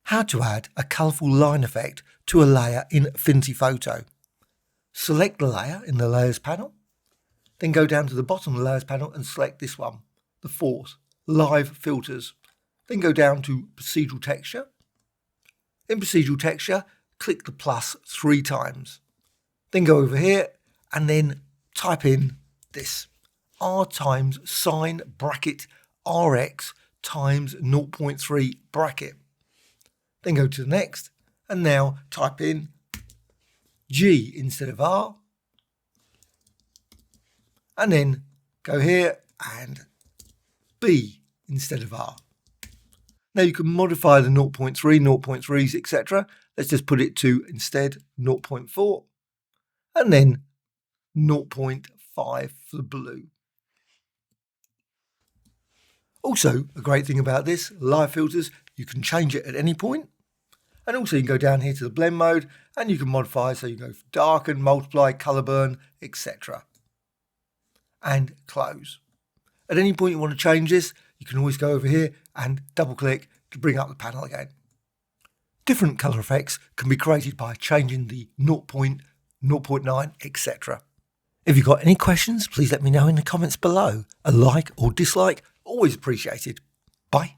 How to add a colourful line effect to a layer in Affinity Photo. Select the layer in the Layers panel, then go down to the bottom of the Layers panel and select this one, the fourth, Live Filters. Then go down to Procedural Texture. In Procedural Texture, click the plus 3 times. Then go over here and then type in this, R times sine bracket RX times 0.3 bracket. Then go to the next and now type in G instead of R, and then go here and B instead of R. Now you can modify the 0.3, 0.3s, etc. Let's just put it to instead 0.4 and then 0.5 for the blue. Also, a great thing about this, live filters, you can change it at any point. And also you can go down here to the blend mode and you can modify, so you go for darken, multiply, color burn, etc. And close. At any point you want to change this, you can always go over here and double click to bring up the panel again. Different color effects can be created by changing the 0.9, etc. If you've got any questions, please let me know in the comments below. A like or dislike, always appreciated. Bye.